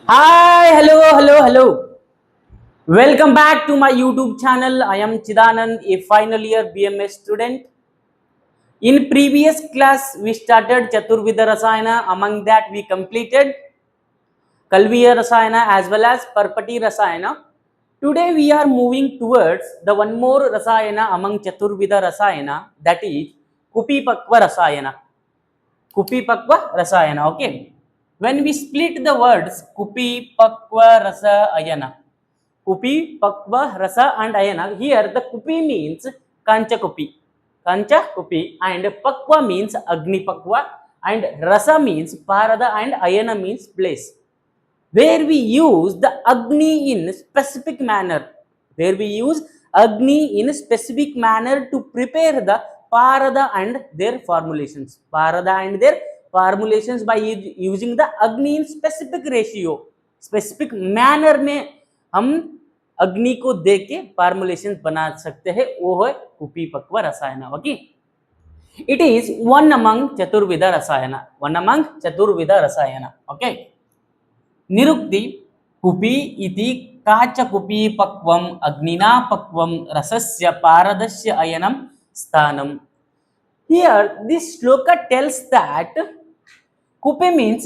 Hi, hello. Welcome back to my YouTube channel. I am Chidanand, a final year BMS student. In previous class, we started Chaturvidha rasayana. Among that, we completed Kalviya rasayana as well as Parpati rasayana. Today, we are moving towards the one more rasayana among Chaturvidha rasayana, that is Kupipakwa rasayana. Kupipakwa rasayana. Okay. When we split the words Kupipakwa rasayana, Kupi, Pakva, Rasa and Ayana. Here the Kupi means Kancha Kupi. Kancha Kupi and Pakva means Agni Pakva and Rasa means Parada and Ayana means place. Where we use the Agni in specific manner. Where we use Agni in specific manner to prepare the Parada and their formulations. Parada and their formulations by using the Agni in specific ratio. Specific manner में हम अग्नि को दे के formulation बना सकते हैं, वो है कुपीपक्व रसायन. Okay, it is one among चतुर्विध रसायन. ओके, निरुक्ति कुपी इति काचकुपीपक्वम अग्निना पक्वम रसस्य पारदस्य अयनम स्थानम. Here this shloka tells that कुपी मीन्स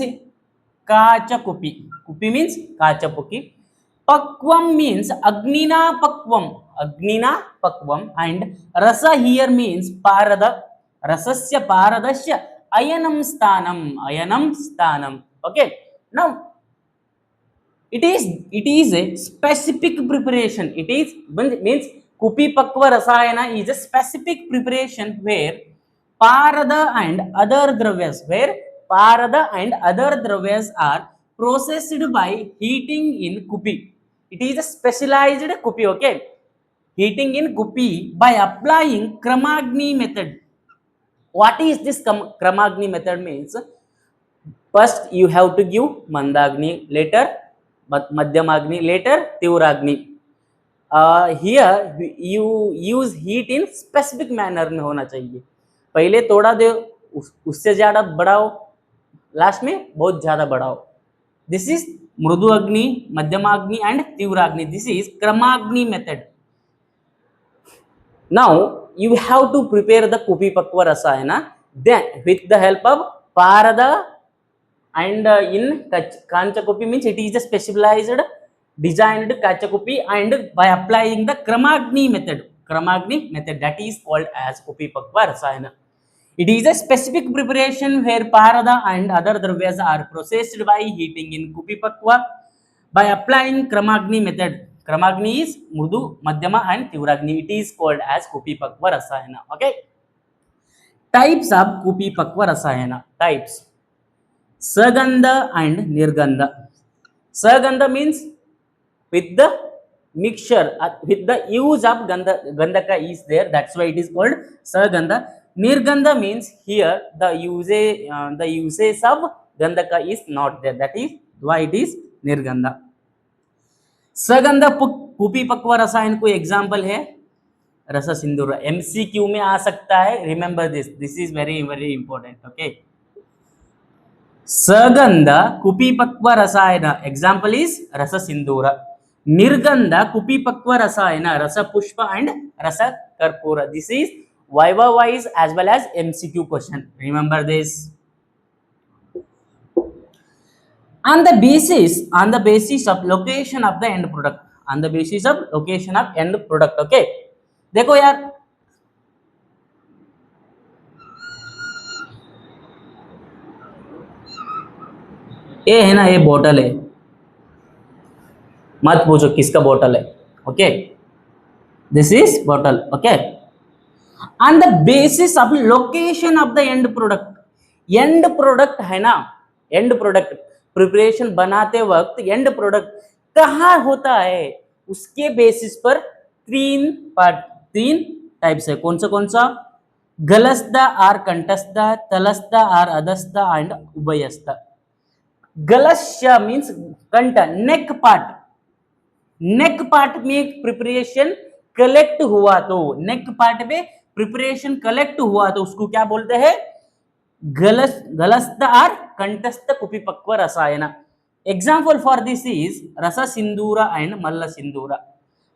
काचकुपी. कुपी मीन्स काचपुकी. Pakvam means Agnina Pakvam, and Rasa here means Parada. Rasasya Paradasya Ayanam Sthanam. Okay. Now it is a specific preparation. It is means Kupipakwa Rasayana is a specific preparation where Parada and other dravyas are processed by heating in Kupi. It is a specialized Kupi, okay? Heating in Kupi by applying Kramagni method. What is this Kramagni method means? First, you have to give Mandagni, later Madhyamagni, later Tivragni. Here, you use heat in specific manner में होना चाहिए. पहले थोड़ा दे, उससे ज़्यादा बढ़ाओ, last में बहुत ज़्यादा बढ़ाओ. This is Mrudu Agni, Madhyamagni and Tivragni. This is Kramagni method. Now, you have to prepare the Kupipakwa rasayana. Then, with the help of Parada and in Kanchakupi means it is a specialized designed Kachakupi, and by applying the Kramagni method, that is called as Kupipakwa rasayana. It is a specific preparation where Parada and other dravyas are processed by heating in Kupipakwa by applying Kramagni method. Kramagni is Mrudu, Madhyama and Tivragni. It is called as Kupipakwa rasayana. Okay. Types of Kupipakwa rasayana. Types. Sagandha and Nirgandha. Sagandha means with the mixture, with the use of Gandhaka is there. That's why it is called Sagandha. Nirgandha means here the usage of Gandhaka is not there. That is why it is Nirgandha. सगंध कुपीपक्व रसायन कोई example है रस सिंदूर. MCQ में आ सकता है. Remember this is very very important. Okay, सगंध कुपीपक्व रसायन एग्जाम्पल इज रस सिंदूर. निर्गंध कुपीपक्व रसायन रस पुष्प एंड रस कर्पूर. This is viva wise as well as MCQ question. Remember this. On the basis of location of the end product. On the basis of location of end product. Okay, देखो यार, ये है ना, ये बोतल है, मत पूछो किसका बोतल है. ओके, दिस इज बोतल. Okay, on the basis of location of the end product. end product है ना, end product प्रिपरेशन बनाते वक्त एंड प्रोडक्ट कहाँ होता है, उसके बेसिस पर तीन टाइप्स है. कौन सा? गलस्थ और कंठस्थ, तलस्थ और अधस्थ एंड उभयस्थ. गलस्य मीन्स कंठ, नेक पार्ट में प्रिपरेशन कलेक्ट हुआ तो, नेक पार्ट में प्रिपरेशन कलेक्ट हुआ तो उसको क्या बोलते हैं? गलस्थ और कंठस्थ कुपीपक्व रसायन. Example for this is Rasa Sindura and Malla Sindura.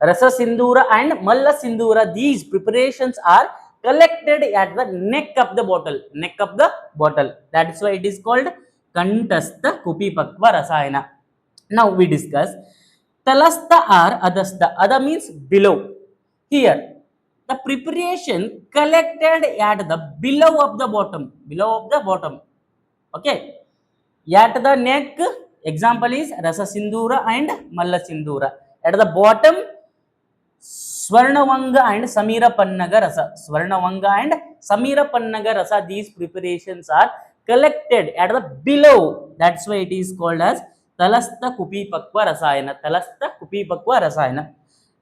Rasa Sindura and Malla Sindura, these preparations are collected at the neck of the bottle. Neck of the bottle. That is why it is called Kantastha Kupipakwa Rasayana. Now we discuss Talastha or Adastha. Ada means below. Here, the preparation collected at the below of the bottom. Below of the bottom. Okay. At the neck, example is Rasa Sindura and Malla Sindura. At the bottom, Swarnavanga and Samira Pannaga Rasa. Swarnavanga and Samira Pannaga Rasa. These preparations are collected at the below. That's why it is called as Talastha Kupipakwa Rasayana. Talastha Kupipakwa Rasayana.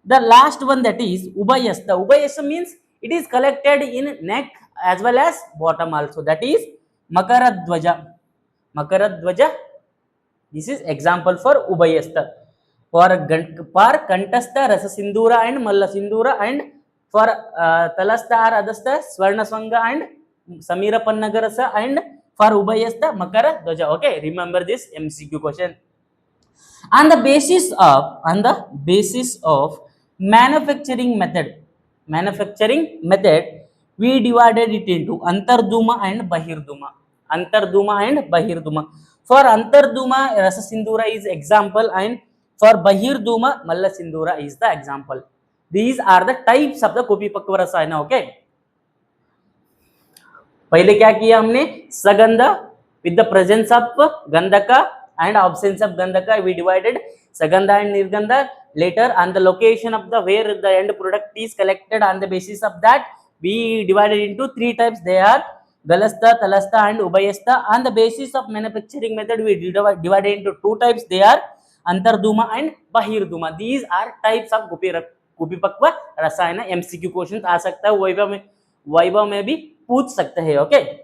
The last one, that is Ubayastha. Ubayastha means it is collected in neck as well as bottom also. That is Makaradwaja. Makaradwaja. This is example for Ubayastha. For Kantastha, Rasa Sindura and Malla Sindura, and for Talastha or Adastha, Swarna Swanga and Samira Pannaga Rasa, and for Ubayastha, Makara Dwaja. Okay, remember this MCQ question. On the basis of manufacturing method, we divided it into Antarduma and Bahirduma. Antarduma and Bahirduma. For Antarduma, Rasa Sindura is example, and for Bahirduma, Malla Sindura is the example. These are the types of the Kupipakwa Rasayana. Okay. पहले क्या किया हमने, सगंधा with the presence of gandhaka and absence of gandhaka, we divided sagandha and nirgandha. Later, on the location of the where the end product is collected, on the basis of that we divided into three types. They are galastha, talastha and ubayastha. On the basis of manufacturing method, we divided into two types. They are antarduma and bahirduma. These are types of Kupipakwa Rasayana. MCQ questions आ सकता है, viva में भी पूछ सकते हैं. Okay.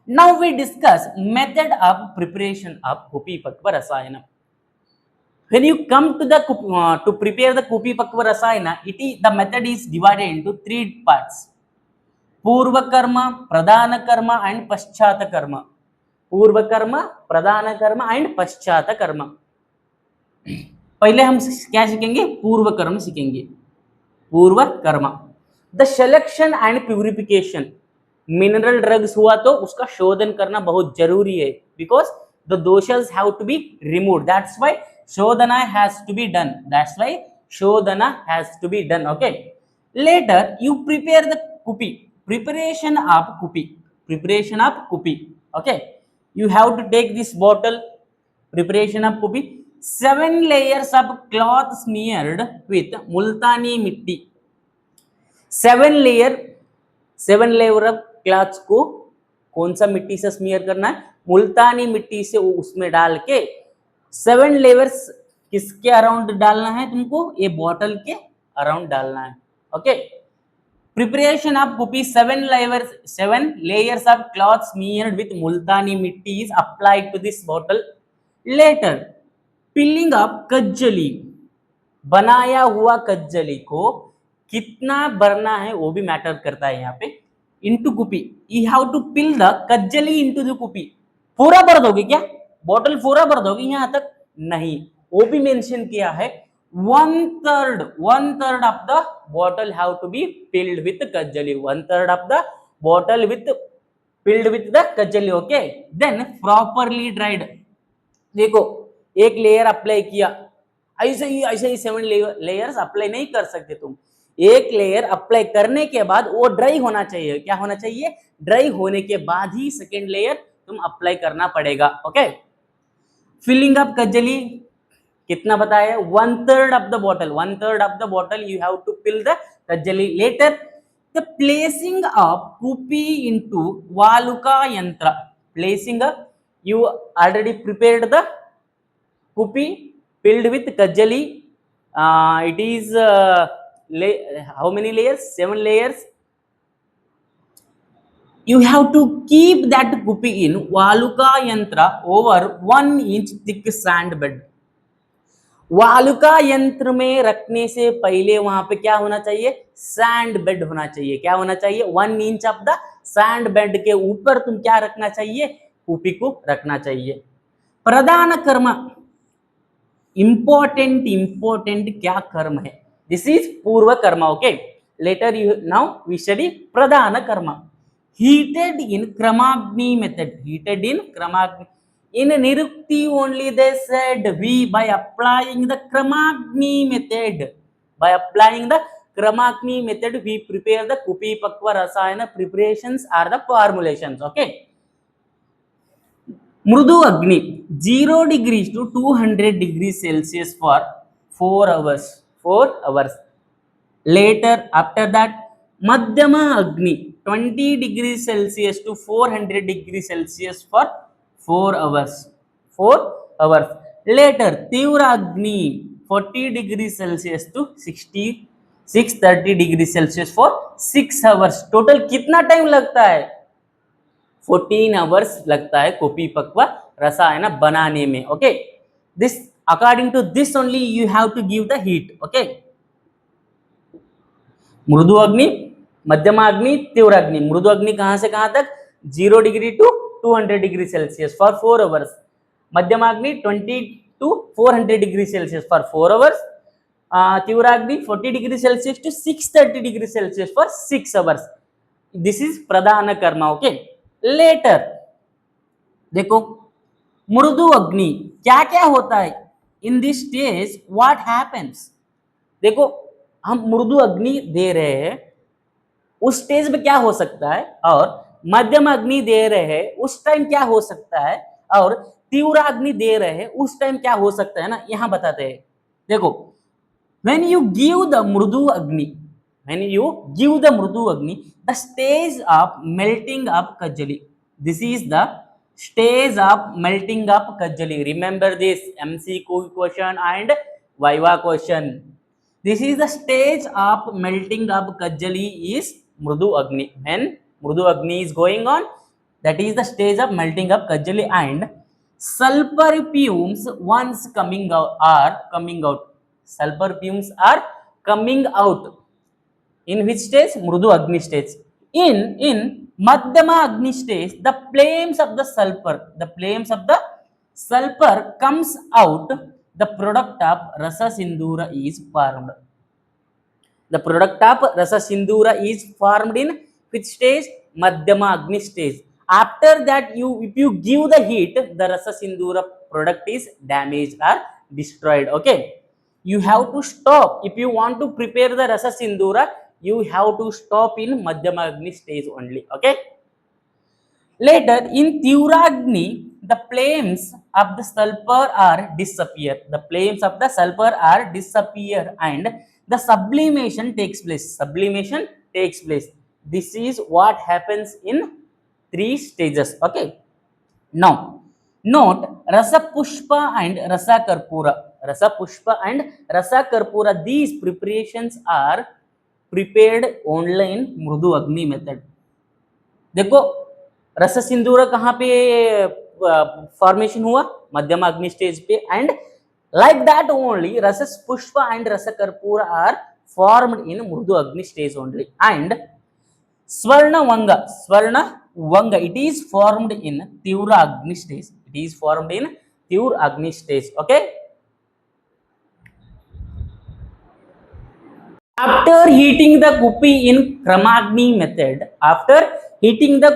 Now we discuss method of preparation of Kupipakwa Rasayana. When you come to the to prepare the Kupipakwa Rasayana, the method is divided into three parts: Purva Karma, Pradhana Karma and Paschata Karma. Purva Karma, Pradhana Karma and Paschata Karma. पहले हम क्या सीखेंगे, पूर्व कर्म सीखेंगे. पूर्व कर्म, the selection and purification. Mineral drugs हुआ तो उसका शोधन करना बहुत जरूरी है, बिकॉज द दोषस have to be removed. That's why शोधना has to be done. That's why शोधना has to be done. Okay. Later you prepare the कुपी. प्रिपरेशन ऑफ कुपी. प्रिपरेशन ऑफ कुपी. Okay. You have to take this bottle. Preparation of कुपी. 7 layers of cloth smeared with multani mitti. 7 layer of clothes को कौन सा मिट्टी से smear करना है, मुल्तानी मिट्टी से उसमें डाल के 7 लेयर्स किसके अराउंड डालना है तुमको, ये बॉटल के अराउंड डालना है. ओके. प्रिपरेशन ऑफ कुपी. 7 layers of cloth smeared with multani mitti is applied to this bottle. Later, filling of कज्जली. बनाया हुआ कज्जली को कितना भरना है वो भी मैटर करता है यहाँ पे. इनटू कुपी. You have to fill the कज्जली इनटू द कुपी. पूरा भर दोगे क्या, बॉटल पूरा भर दोगे यहाँ तक? नहीं, वो भी मेंशन किया है. 1/3 of the bottle have to be filled with कज्जली. 1/3 of the bottle filled with the कज्जली. ओके. Then properly dried. देखो, एक लेयर अप्लाई किया, ऐसे ही 7 लेयर्स अप्लाई नहीं कर सकते तुम. एक लेयर अप्लाई करने के बाद वो ड्राई होना चाहिए. क्या होना चाहिए? ड्राई होने के बाद ही सेकेंड लेयर तुम अप्लाई करना पड़ेगा. ओके. फिलिंग अप कज्जली कितना बताया? 1/3 of the bottle. 1/3 of the bottle you have to fill the कज्जली. लेटर द प्लेसिंग ऑफ कुपी इनटू वालुका यंत्र. Placing up, you already prepared the kupi filled with kajali. It is how many layers? 7 layers. You have to keep that kupi in valuka yantra over 1 inch thick sand bed. वालुका यंत्र में रखने से पहले वहां पे क्या होना चाहिए? सैंड बेड होना चाहिए. क्या होना चाहिए? 1 inch of the sand bed के ऊपर तुम क्या रखना चाहिए? कुपी को रखना चाहिए. प्रधान कर्म, इंपॉर्टेंट क्या कर्म है? दिस इज पूर्व कर्म. Okay, later you now we study प्रधान कर्म. Heated in Kramagni method. Heated in Kramagni. In Nirukti only they said we by applying the Kramagni method. By applying the Kramagni method, we prepare the Kupipakwa rasayana. Preparations are the formulations. Okay. Mrudu Agni 0 degrees to 200 degrees Celsius for 4 hours. 4 hours. Later, after that, Madhyama Agni 20 degrees Celsius to 400 degrees Celsius for 4 hours. 4 hours. Later, Tivra Agni 40 degrees Celsius to 630 degrees Celsius for 6 hours. Total कितना time लगता है? 14 hours लगता है कुपीपक्व रसायन बनाने में. Okay, this according to this only you have to give the heat. Okay, मृदु अग्नि, मध्यम अग्नि, तीव्र अग्नि. मृदु अग्नि कहां से कहां तक? 0 degree to 200 degree Celsius for 4 hours. मध्यम अग्नि 20 to 400 degree Celsius for 4 hours. तीव्र अग्नि 40 degree Celsius to 630 degree Celsius for 6 hours. This is प्रधान कर्म. ओके, लेटर देखो मृदु अग्नि क्या क्या होता है in this stage, what happens. देखो हम मृदु अग्नि दे रहे हैं, उस स्टेज में क्या हो सकता है, और मध्यम अग्नि दे रहे हैं उस टाइम क्या हो सकता है, और तीव्र अग्नि दे रहे हैं उस टाइम क्या हो सकता है ना, यहां बताते हैं. देखो when you give the mrudu agni, when you give the mrudu agni, the stage of melting of kajali, this is the stage of melting of kajali. Remember this MCQ question and viva question. This is the stage of melting of kajali is mrudu agni. When mrudu agni is going on, that is the stage of melting of kajali, and sulfur fumes once coming out are coming out. Sulfur fumes are coming out. In which stage? Mrudu Agni stage. In Madhyama Agni stage, the flames of the sulfur comes out. The product of Rasa Sindura is formed. The product of Rasa Sindura is formed in which stage? Madhyama Agni stage. After that, if you give the heat, the Rasa Sindura product is damaged or destroyed. Okay, you have to stop. If you want to prepare the Rasa Sindura, you have to stop in Madhyama Agni stage only. Okay, later in Tivra Agni, the flames of the sulfur are disappear. The flames of the sulfur are disappear and the sublimation takes place. Sublimation takes place. This is what happens in 3 stages. Okay, now note Rasa Pushpa and Rasa Karpura. Rasa Pushpa and Rasa Karpura, these preparations are prepared only in Mrudu Agni method. देखो रस सिंदूर कहाँ पे formation हुआ? मध्यम अग्नि stage पे. And like that only रस पुष्प एंड रस कर्पूर आर फॉर्म्ड इन मृदु अग्नि स्टेज ओनली. एंड स्वर्ण वंग it is formed in Tivra Agni stage. It is formed in Tivra Agni stage. Okay, after heating the kupi in Kramagni method, after heating the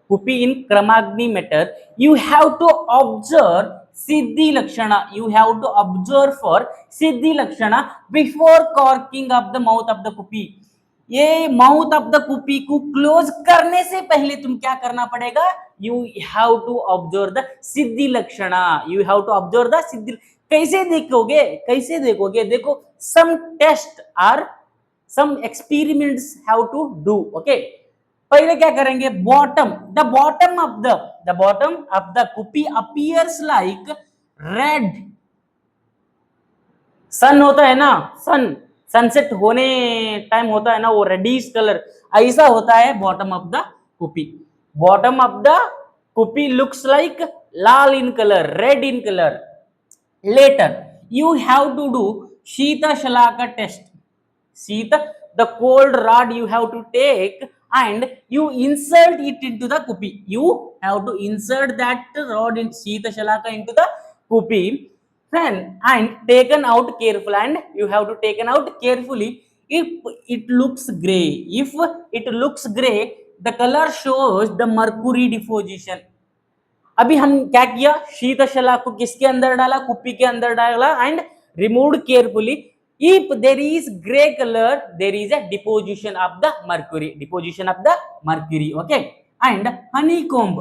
kupi in Kramagni method, you have to observe Siddhi Lakshana. You have to observe for Siddhi Lakshana before corking of the mouth of the kupi. ये mouth of the कुपी को close करने से पहले तुम क्या करना पड़ेगा? You have to observe the सिद्धि लक्षणा. You have to observe the सिद्धि. कैसे देखोगे? कैसे देखोगे? देखो some test are some experiments have to do. Okay, पहले क्या करेंगे? द बॉटम ऑफ द कुपी अपीयर्स लाइक रेड. सन होता है ना, सनसेट होने टाइम होता है ना, वो रेडिश कलर ऐसा होता है बॉटम ऑफ द कुपी. बॉटम ऑफ द कुपी लुक्स लाइक लाल in colour, red in colour. Later you have to do शीता शलाका टेस्ट. शीता, the cold rod you have to take and you insert it into the kupi. You have to insert that rod in शीता शलाका into the kupi, and taken out carefully, and you have to taken out carefully. If it looks gray, if it looks gray, the color shows the mercury deposition. अभी हम क्या किया, शीतशला को किसके अंदर डाला, कुप्पी के अंदर डाला and removed carefully. If there is grey colour, there is a deposition of the mercury, deposition of the mercury. Okay. And honeycomb,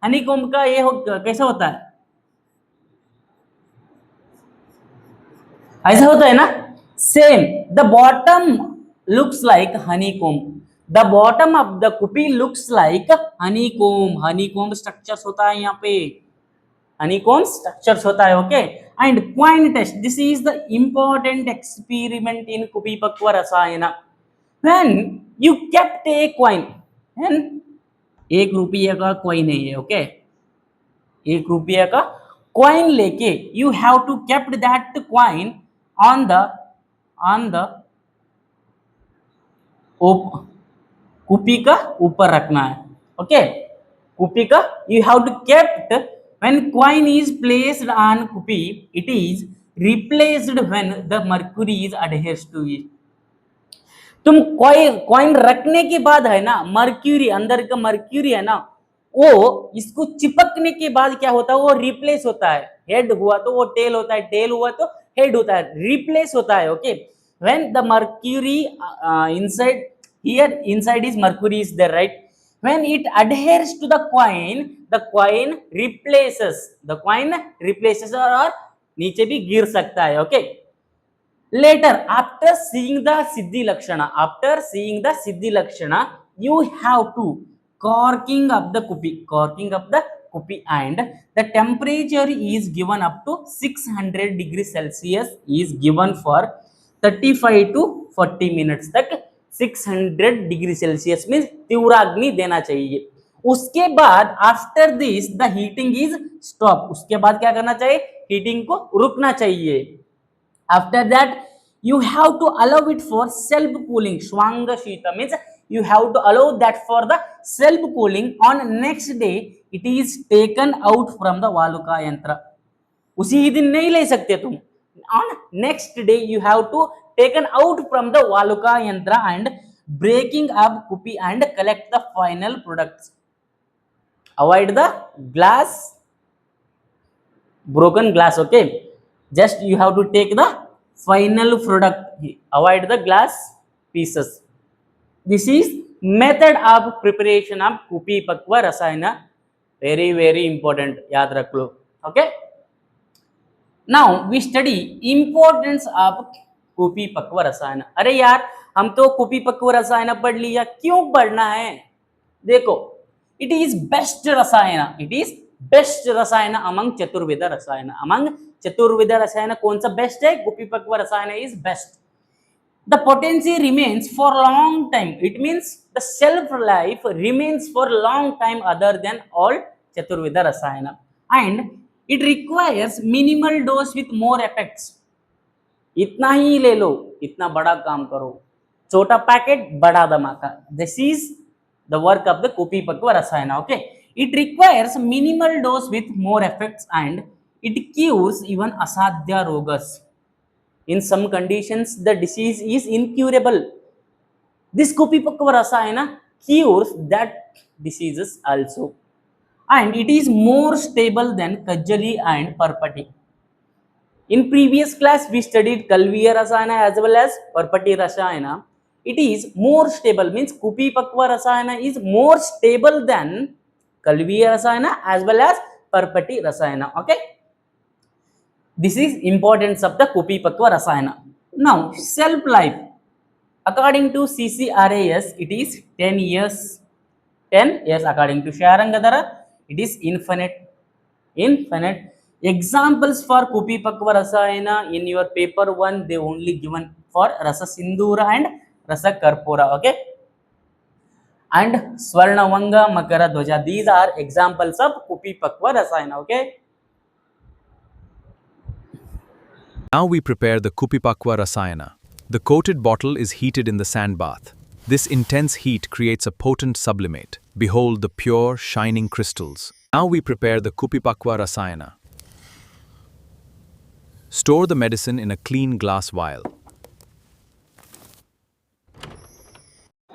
honeycomb का ये कैसा होता है, ऐसा होता है ना, same. The bottom looks like honeycomb, the bottom of the कुपी looks like honeycomb. Honeycomb structures होता है यहाँ पे, हनी कोम्ब स्ट्रक्चर्स होता है. Okay. And coin test, this is the important experiment in कुपीपक्व रसायन. When you kept a coin, and 1 रुपये का कॉइन है ये. ओके. 1 रुपये का कॉइन लेके you have to kept that coin on the कुपी का ऊपर रखना है. ओके. कुपी का you have to kept when coin is placed on कुपी, it is replaced when the mercury is adheres to it. तुम कॉइन रखने के बाद है ना, मर्क्यूरी अंदर का मर्क्यूरी है ना, वो इसको चिपकने के बाद क्या होता है, वो रिप्लेस होता है. हेड हुआ तो वो टेल होता है, टेल हुआ तो हेड होता है, रिप्लेस होता है. Okay. When the mercury inside, here inside is mercury is there, right. When it adheres to the coin replaces, और नीचे भी गिर सकता है. Okay. Later, after seeing the Siddhi Lakshana, you have to corking up the kupi, and the temperature is given up to 600 degrees Celsius is given for 35 to 40 minutes तक. 600 degree Celsius means तीव्राग्नि देना चाहिए. उसके बाद after this the heating is stop. उसके बाद क्या करना चाहिए, हीटिंग को रुकना चाहिए. After that, you have to allow it for self cooling. Shwanga Shita means you have to allow that for the self cooling. On next day, it is taken out from the Valuka yantra. उसी ही दिन नहीं ले सकते तुम. On next day, you have to taken out from the Valuka yantra and breaking up kupi and collect the final products. Avoid the glass, broken glass. Okay. Just you have to take the final product, avoid the glass pieces. This is method of preparation of Kupipakwa rasayana. Very very important, yaad rakh lo. Okay. Now we study importance of Kupipakwa rasayana. अरे यार हम तो Kupipakwa rasayana पढ़ लिया, क्यों पढ़ना है. देखो, it is best rasayana, it is best रसायन अमंग चतुर्विध रसायन. अमंग चतुर्विध रसायन कौन सा बेस्ट है, कुपीपक्व रसायन is best. The potency remains for long time, it means the self life remains for long time other than all चतुर्विध रसायन. And it requires minimal dose with more effects. इतना ही ले लो, इतना बड़ा काम करो, छोटा पैकेट बड़ा धमाका. This is the work of the कुपीपक्व रसायन. Okay. It requires minimal dose with more effects and it cures even asadhya rogas. In some conditions, the disease is incurable. This Kupipakwa rasayana cures that diseases also. And it is more stable than Kajali and Parpati. In previous class, we studied Kalviya rasayana as well as Parpati rasayana. It is more stable, means Kupipakwa rasayana is more stable than Kalviya rasayana as well as Parpati rasayana. Okay. This is importance of the Kupipakwa rasayana. Now shelf life, according to CCRAS, it is 10 years. 10 years. According to Sharangadara, it is infinite. Examples for Kupipakwa rasayana in your paper 1, they only given for Rasa Sindura and Rasa Karpura. Okay. And Swarnavanga, Makara Dwaja. These are examples of Kupipakwa rasayana. Okay. Now we prepare the Kupipakwa rasayana. The coated bottle is heated in the sand bath. This intense heat creates a potent sublimate. Behold the pure, shining crystals. Now we prepare the Kupipakwa rasayana. Store the medicine in a clean glass vial.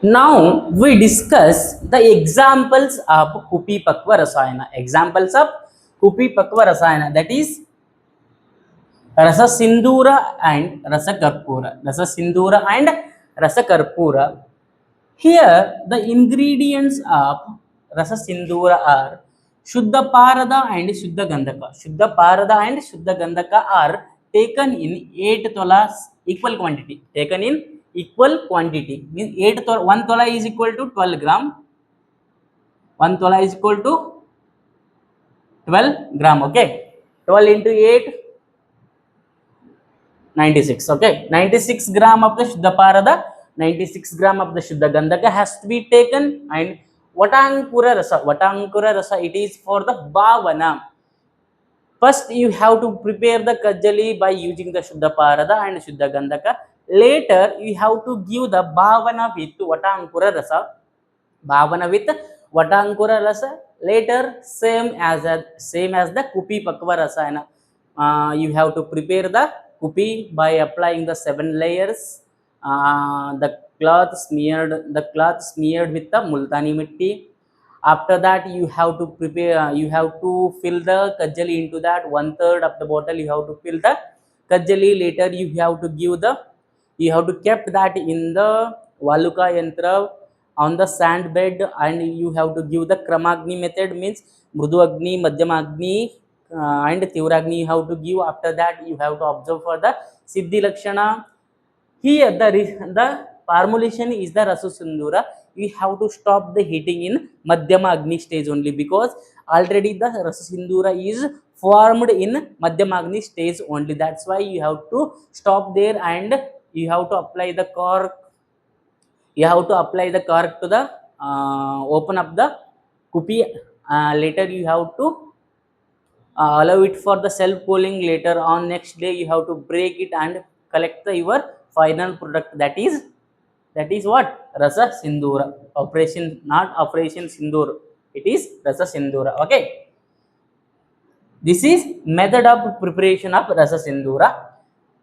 Now we discuss the examples of Kupipakwa rasayana. Examples of Kupipakwa rasayana, that is Rasa Sindura and Rasa Karpura. Rasa Sindura and Rasa Karpura. Here the ingredients of Rasa Sindura are Shuddha Parada and Shuddha Gandhaka. Shuddha Parada and Shuddha Gandhaka are taken in 8 tolas equal quantity. Taken in equal quantity. Means 1 tola is equal to 12 gram. 1 tola is equal to 12 gram. Okay. 12 into 8, 96. Okay. 96 gram of the Shuddha Parada, 96 gram of the Shuddha Gandhaka has to be taken, and Vatankura Rasa, it is for the Bhavana. First, you have to prepare the Kajali by using the Shuddha Parada and Shuddha Gandhaka. Later, you have to give the Bhavana with Vatankura Rasa. Bhavana with Vatankura Rasa. Later, same as the Kupipakwa Rasayana. You have to prepare the Kupi by applying the 7 layers. The cloth smeared with the Multani Mitti. After that, you have to prepare. You have to fill the Kajali into that. 1/3 of the bottle you have to fill the Kajali. Later, you have to kept that in the Valuka Yantra on the sand bed, and you have to give the Kramagni method, means Mrudu Agni, Madhyamagni, and Tivragni you have to give. After that, you have to observe for the Siddhi Lakshana. Here the formulation is the Rasa Sindura. We have to stop the heating in Madhyama Agni stage only, because already the Rasa Sindura is formed in Madhyama Agni stage only. That's why you have to stop there, and you have to apply the cork. You have to apply the cork to the open up the kupi. Later you have to allow it for the self cooling. Later on next day you have to break it and collect your final product, that is what? Rasa Sindura. Operation, not Operation Sindur, it is Rasa Sindura. Okay, this is method of preparation of Rasa Sindura.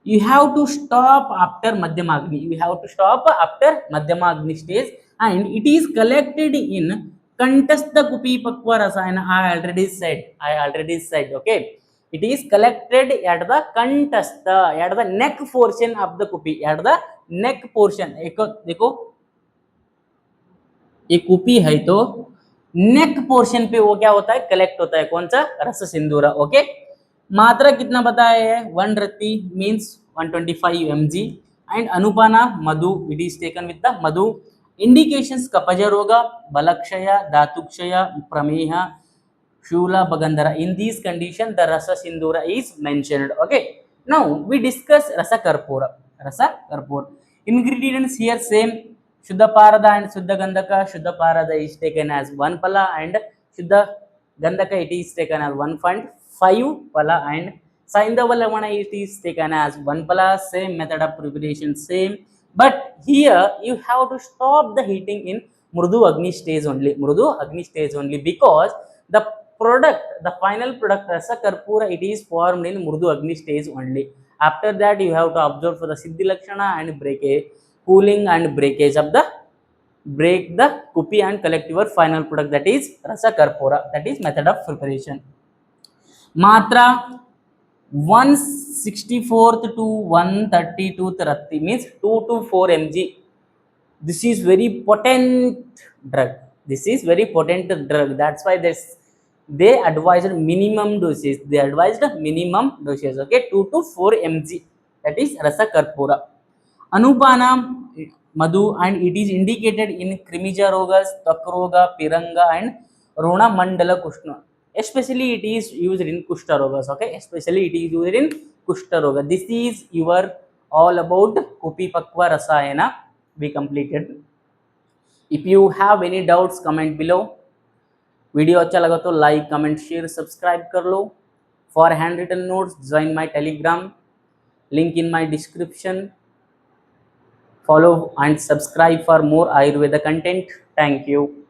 You have to stop after Madhyamagni. You have to stop after Madhyamagni stage, and it is collected in Kantastha Kupipakwa Rasayana. I already said. Okay, it is collected at the Kantastha, at the neck portion of the Kupi, at the neck portion. देखो ये कुपी है, तो नेक portion पे वो क्या होता है, कलेक्ट होता है, कौन सा? रस सिंदूरा. ओके, मात्रा कितना बताया है? 1 रत्ती मीन्स 125 mg, एंड अनुपाना मधु, it is taken with the मधु. इंडिकेशंस कपज रोग, बलक्षय, धातुक्षय, प्रमेह, शूला, बगंधरा. इन दीज कंडीशन द रस सिंदूरा is mentioned. Okay, now we discuss रस कर्पूर. Ingredients here same. Shuddha Parada and Shuddha Gandhaka. Shuddha Parada is taken as 1 pala, and Shuddha Gandhaka it is taken as 1.5 pala, and Saindava Lavana it is taken as 1 pala. Same method of preparation, same. But here you have to stop the heating in Mrudu Agni stage only. Because the final product Rasa Karpura, it is formed in Mrudu Agni stage only. After that, you have to observe for the Siddhi Lakshana and cooling and breakage of break the kupi and collect your final product, that is Rasa Karpura. That is method of preparation. Matra 164th to 132th ratti means 2 to 4 mg. This is very potent drug. That's why they advised minimum doses. Okay, 2 to 4 mg. That is Rasa Karpura. Anupana Madhu, and it is indicated in Krimija Rogas, Takroga, Piranga, and Rona Mandala Kushna. Especially it is used in Kushta Rogas. Okay, This is your all about Kupipakwa Rasayana. We completed. If you have any doubts, comment below. Video अच्छा लगा तो like, comment, share, subscribe कर लो. For handwritten notes join my Telegram, link in my description. Follow and subscribe for more Ayurveda content. Thank you.